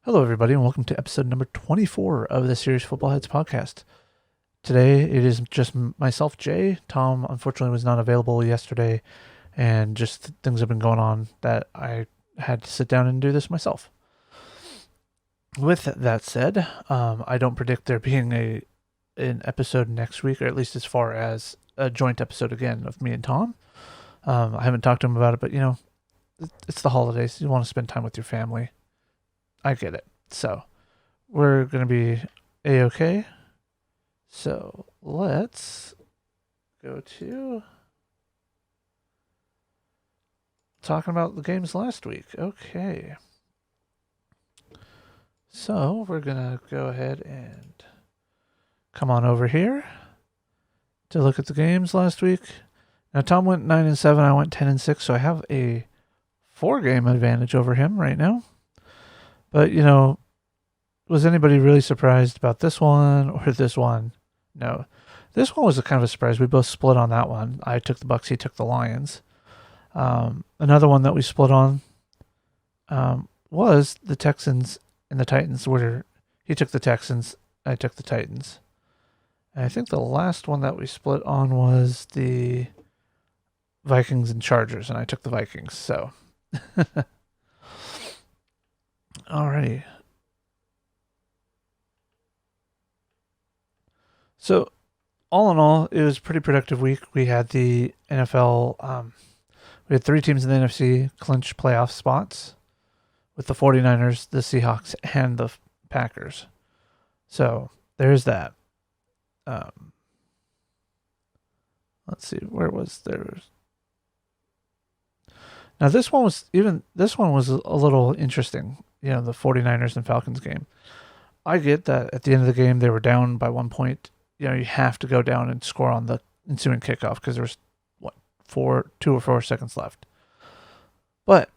Hello, everybody, and welcome to episode number 24 of the Serious Football Heads podcast. Today, it is just myself, Jay. Tom, unfortunately, was not available yesterday, and just things have been going on that I had to sit down and do this myself. With that said, I don't predict there being an episode next week, or at least as far as a joint episode again of me and Tom. I haven't talked to him about it, but it's the holidays. You want to spend time with your family. I get it. So we're going to be A-okay. So let's go to talking about the games last week. Okay. So we're going to go ahead and come on over here to look at the games last week. Now, Tom went 9-7. I went 10-6. So I have a 4-game advantage over him right now. But, was anybody really surprised about this one or this one? No. This one was a kind of a surprise. We both split on that one. I took the Bucks, he took the Lions. Another one that we split on was the Texans and the Titans, where he took the Texans, I took the Titans. And I think the last one that we split on was the Vikings and Chargers, and I took the Vikings. So, alrighty. So, all in all, it was a pretty productive week. We had the NFL, we had 3 teams in the NFC clinch playoff spots with the 49ers, the Seahawks, and the Packers. So, there's that. Let's see, where was there? Now, this one was a little interesting, the 49ers and Falcons game. I get that at the end of the game, they were down by 1 point. You have to go down and score on the ensuing kickoff because there was 2 or 4 seconds left. But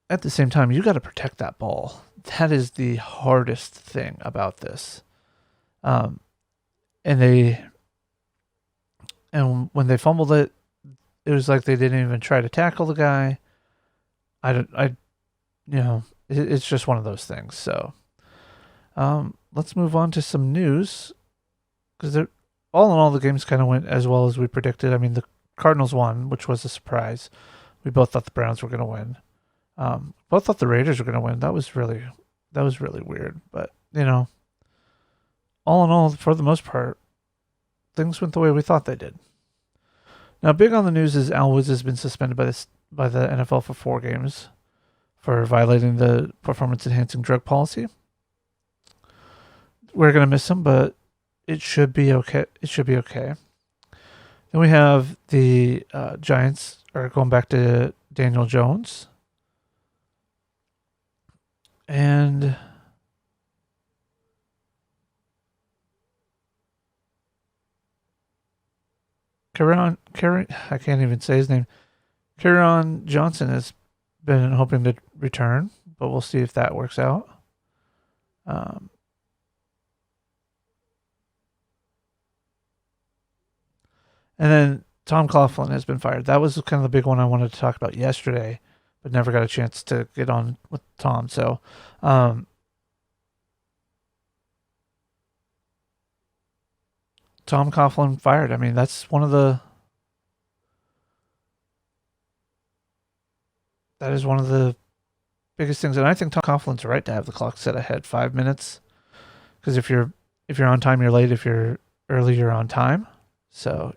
at the same time, you got to protect that ball. That is the hardest thing about this. And when they fumbled it, it was like they didn't even try to tackle the guy. It's just one of those things. So, let's move on to some news. Because all in all, the games kind of went as well as we predicted. I mean, the Cardinals won, which was a surprise. We both thought the Browns were going to win. Both thought the Raiders were going to win. That was really weird. But all in all, for the most part, things went the way we thought they did. Now, big on the news is Al Woods has been suspended by the NFL for 4 games for violating the performance-enhancing drug policy. We're going to miss him, but it should be okay. Then we have the Giants are going back to Daniel Jones. And I can't even say his name. Kerryon Johnson has been hoping to return, but we'll see if that works out. And then Tom Coughlin has been fired. That was kind of the big one I wanted to talk about yesterday, but never got a chance to get on with Tom. So, Tom Coughlin fired. I mean, that is one of the biggest things. And I think Tom Coughlin's right to have the clock set ahead 5 minutes. Because if you're on time, you're late. If you're early, you're on time. So,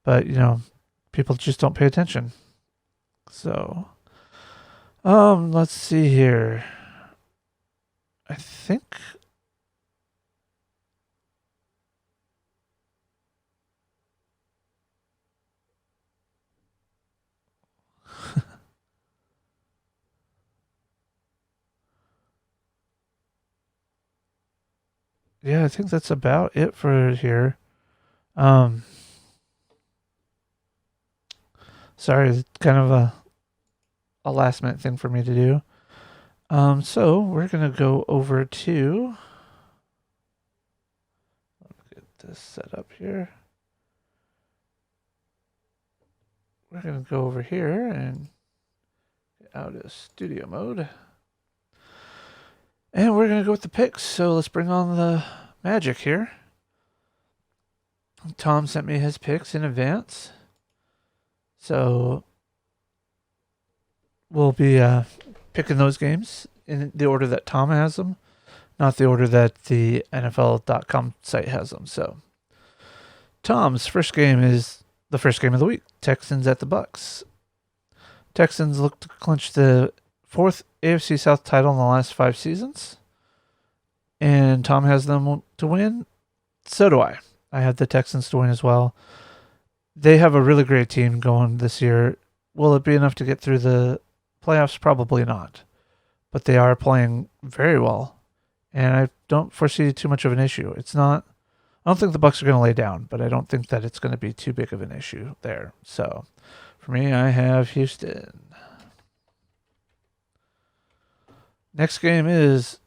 but, people just don't pay attention. So, let's see here. I think yeah, I think that's about it for here. Sorry, it's kind of a last minute thing for me to do. So we're gonna go over to, let's get this set up here. We're gonna go over here and get out of studio mode. And we're going to go with the picks. So let's bring on the magic here. Tom sent me his picks in advance. So we'll be picking those games in the order that Tom has them, not the order that the NFL.com site has them. So Tom's first game is the first game of the week. Texans at the Bucks. Texans look to clinch the fourth AFC South title in the last 5 seasons. And Tom has them to win. So do I. I have the Texans to win as well. They have a really great team going this year. Will it be enough to get through the playoffs? Probably not. But they are playing very well. And I don't foresee too much of an issue. I don't think the Bucks are going to lay down, but I don't think that it's going to be too big of an issue there. So for me, I have Houston. Next game is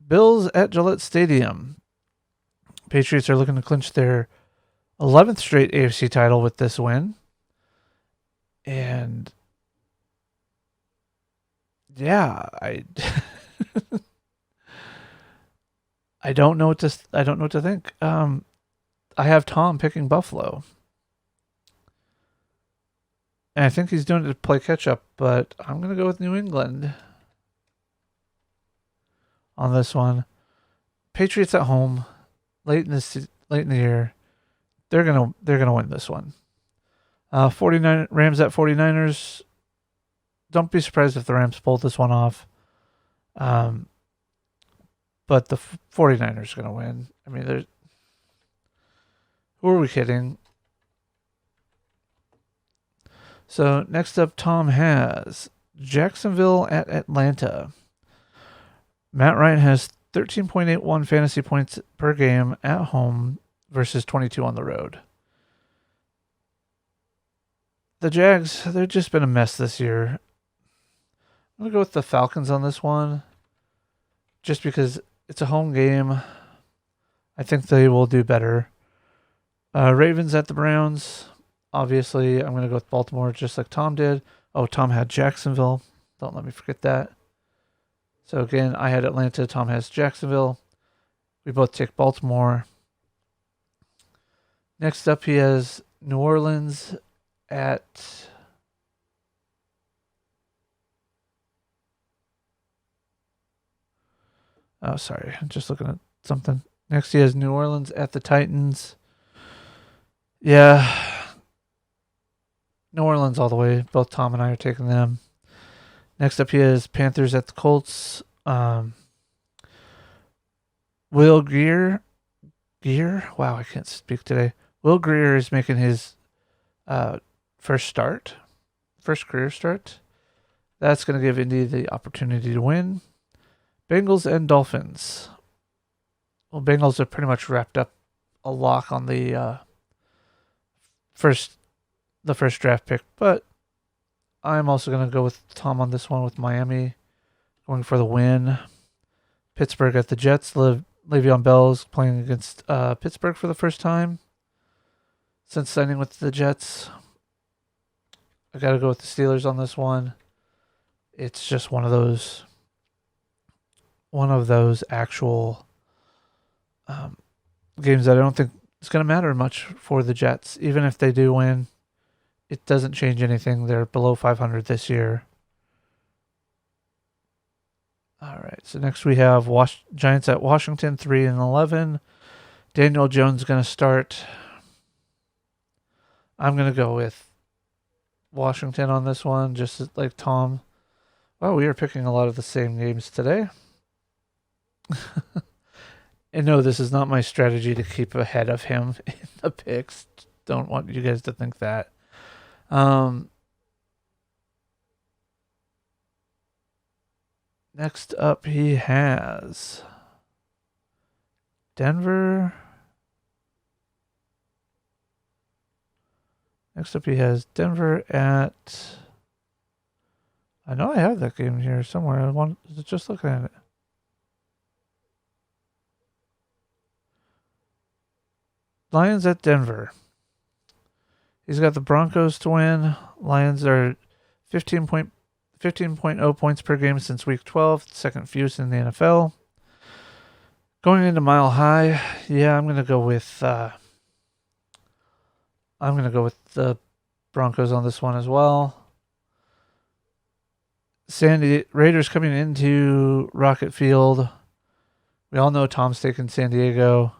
Bills at Gillette Stadium. Patriots are looking to clinch their 11th straight AFC title with this win. And yeah, I don't know what to think. I have Tom picking Buffalo. And I think he's doing it to play catch up, but I'm going to go with New England on this one. Patriots at home late in the year. They're going to win this one. 49 Rams at 49ers. Don't be surprised if the Rams pull this one off. But the 49ers are going to win. I mean, who are we kidding? So next up, Tom has Jacksonville at Atlanta. Matt Ryan has 13.81 fantasy points per game at home versus 22 on the road. The Jags, they've just been a mess this year. I'm going to go with the Falcons on this one. Just because it's a home game. I think they will do better. Ravens at the Browns. Obviously, I'm going to go with Baltimore just like Tom did. Oh, Tom had Jacksonville. Don't let me forget that. So again, I had Atlanta. Tom has Jacksonville. We both take Baltimore. Next up, he has New Orleans at... Oh, sorry. I'm just looking at something. Next, he has New Orleans at the Titans. Yeah. New Orleans all the way. Both Tom and I are taking them. Next up, he has Panthers at the Colts. Will Greer. Wow, I can't speak today. Will Greer is making his first career start. That's going to give Indy the opportunity to win. Bengals and Dolphins. Well, Bengals are pretty much wrapped up a lock on the first draft pick, but I'm also going to go with Tom on this one with Miami going for the win. Pittsburgh at the Jets. Le'Veon Bell's playing against Pittsburgh for the first time since signing with the Jets. I got to go with the Steelers on this one. It's just one of those actual games that I don't think it's going to matter much for the Jets. Even if they do win, it doesn't change anything. They're below 500 this year. All right. So next we have Giants at Washington, 3-11. Daniel Jones going to start. I'm going to go with Washington on this one, just like Tom. Wow, we are picking a lot of the same games today. And no, this is not my strategy to keep ahead of him in the picks. Don't want you guys to think that. Next up, he has Denver. Next up, he has Denver at... I know I have that game here somewhere. I was just looking at it. Lions at Denver. He's got the Broncos to win. Lions are 15-point 15.0 points per game since week 12, second fewest in the NFL. Going into Mile High, yeah, I'm gonna go with the Broncos on this one as well. Raiders coming into Rocket Field. We all know Tom's taking San Diego.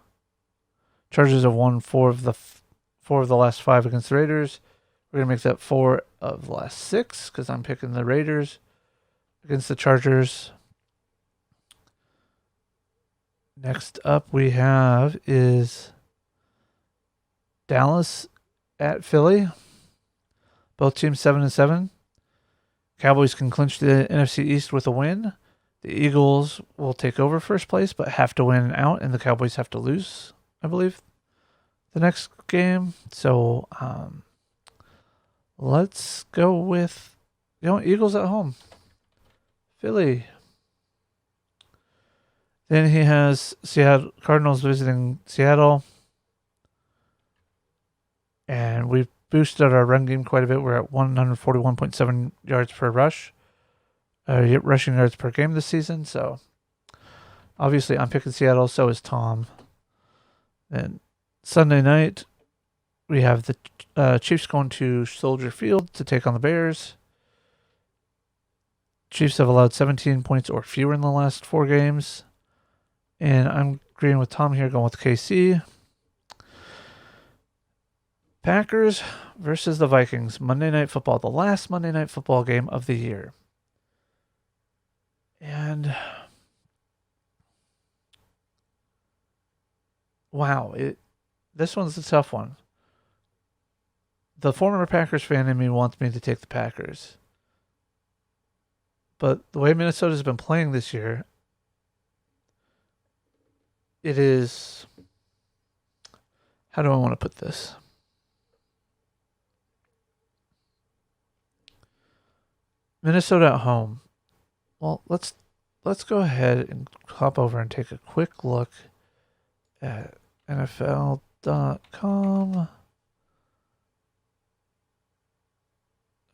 Chargers have won four of the last 5 against the Raiders. We're gonna make that 4 of the last 6 because I'm picking the Raiders against the Chargers. Next up we have is Dallas at Philly. Both teams 7-7. Cowboys can clinch the NFC East with a win. The Eagles will take over first place, but have to win out, and the Cowboys have to lose, I believe, the next game. So let's go with Eagles at home. Philly. Then he has Seattle Cardinals visiting Seattle. And we've boosted our run game quite a bit. We're at 141.7 yards per rush. Rushing yards per game this season. So obviously I'm picking Seattle. So is Tom. Then Sunday night, we have the Chiefs going to Soldier Field to take on the Bears. Chiefs have allowed 17 points or fewer in the last 4 games. And I'm agreeing with Tom here, going with KC. Packers versus the Vikings. Monday Night Football. The last Monday Night Football game of the year. And wow, this one's a tough one. The former Packers fan in me wants me to take the Packers. But the way Minnesota's been playing this year, it is... How do I want to put this? Minnesota at home. Well, let's go ahead and hop over and take a quick look at NFL.com.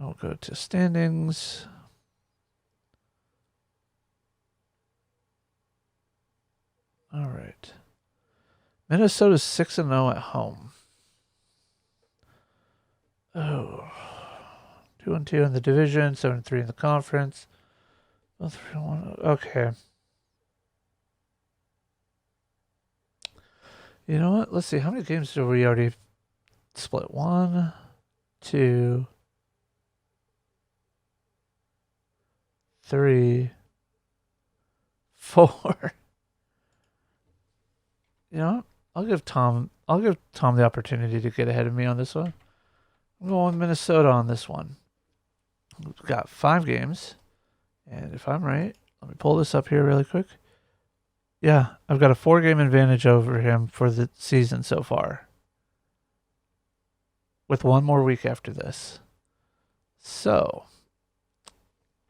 I'll go to standings. All right. Minnesota's 6-0 at home. Oh. 2-2 in the division, 7-3 in the conference. 3-1. Okay. You know what? Let's see. How many games do we already split? 1, 2, 3, 4. You know what? I'll give Tom the opportunity to get ahead of me on this one. I'm going with Minnesota on this one. We've got 5 games. And if I'm right, let me pull this up here really quick. Yeah, I've got a 4-game advantage over him for the season so far. With 1 more week after this. So,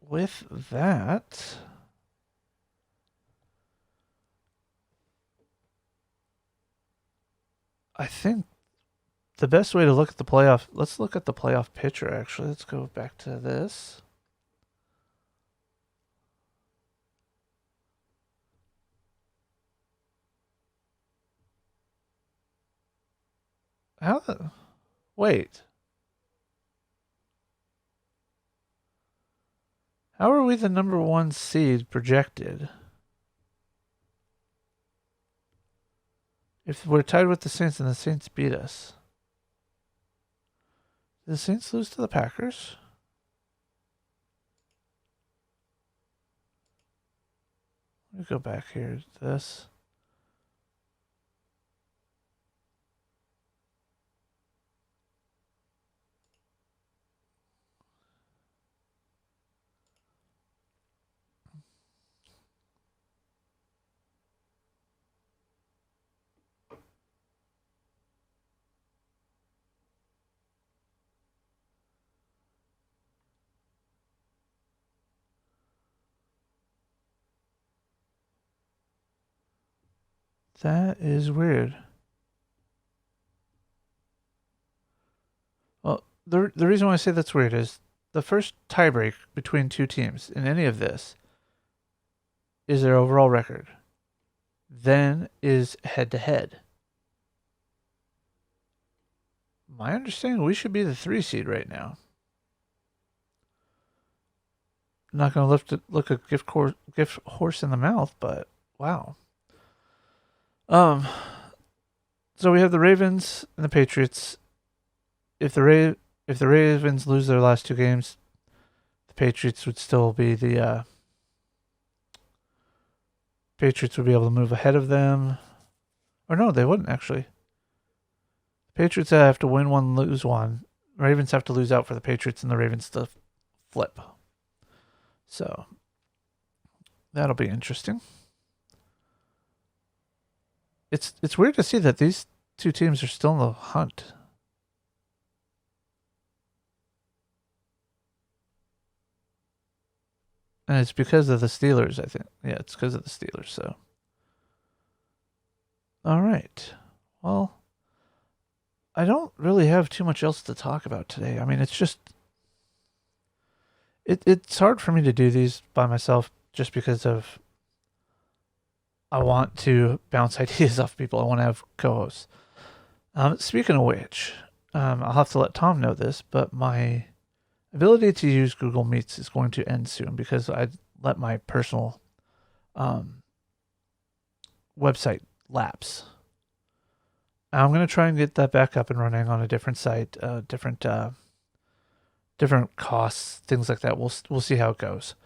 with that, I think the best way to look at the playoff, let's look at the playoff picture actually. Let's go back to this. Wait. How are we the number 1 seed projected? If we're tied with the Saints and the Saints beat us. Did the Saints lose to the Packers? Let me go back here to this. That is weird. Well, the reason why I say that's weird is the first tiebreak between two teams in any of this is their overall record. Then is head to head. My understanding, we should be the 3 seed right now. I'm not going to look a gift horse in the mouth, but wow. So we have the Ravens and the Patriots. If the Ravens lose their last 2 games, the Patriots would still be the Patriots would be able to move ahead of them. Or no, they wouldn't actually. Patriots have to win 1, lose 1. Ravens have to lose out for the Patriots and the Ravens to flip. So that'll be interesting. It's weird to see that these 2 teams are still in the hunt. And it's because of the Steelers, I think. Yeah, it's because of the Steelers, so. All right. Well, I don't really have too much else to talk about today. I mean, it's just it's hard for me to do these by myself just because of I want to bounce ideas off people. I want to have co-hosts. Speaking of which, I'll have to let Tom know this, but my ability to use Google Meets is going to end soon because I let my personal website lapse. I'm going to try and get that back up and running on a different site, different costs, things like that. We'll see how it goes.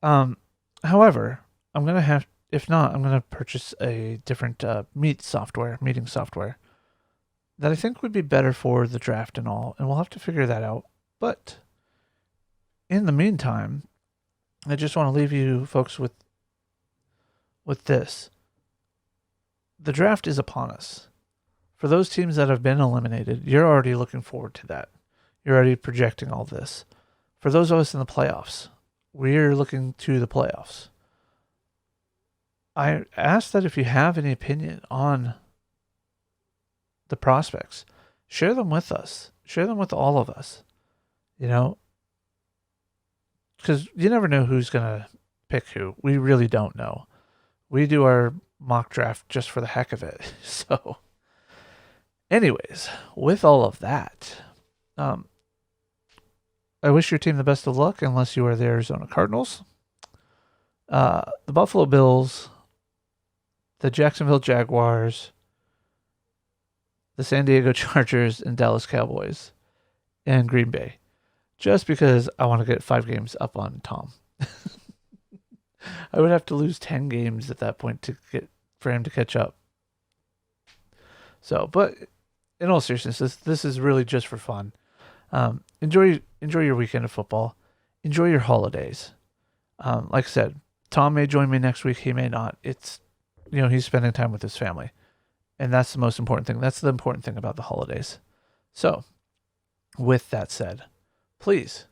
However, I'm going to have, if not, I'm going to purchase a different meeting software that I think would be better for the draft and all, and we'll have to figure that out. But in the meantime, I just want to leave you folks with this. The draft is upon us. For those teams that have been eliminated, you're already looking forward to that. You're already projecting all this. For those of us in the playoffs, we're looking to the playoffs. I ask that if you have any opinion on the prospects, share them with us. Share them with all of us. You know, because you never know who's going to pick who. We really don't know. We do our mock draft just for the heck of it. So, anyways, with all of that, I wish your team the best of luck unless you are the Arizona Cardinals, the Buffalo Bills, the Jacksonville Jaguars, the San Diego Chargers, and Dallas Cowboys, and Green Bay. Just because I want to get 5 games up on Tom. I would have to lose 10 games at that point for him to catch up. So, but in all seriousness, this is really just for fun. Enjoy your weekend of football. Enjoy your holidays. Like I said, Tom may join me next week. He may not. It's, he's spending time with his family. And that's the most important thing. That's the important thing about the holidays. So, with that said, please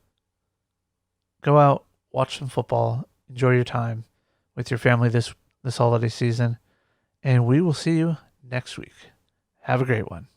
go out, watch some football, enjoy your time with your family this holiday season, and we will see you next week. Have a great one.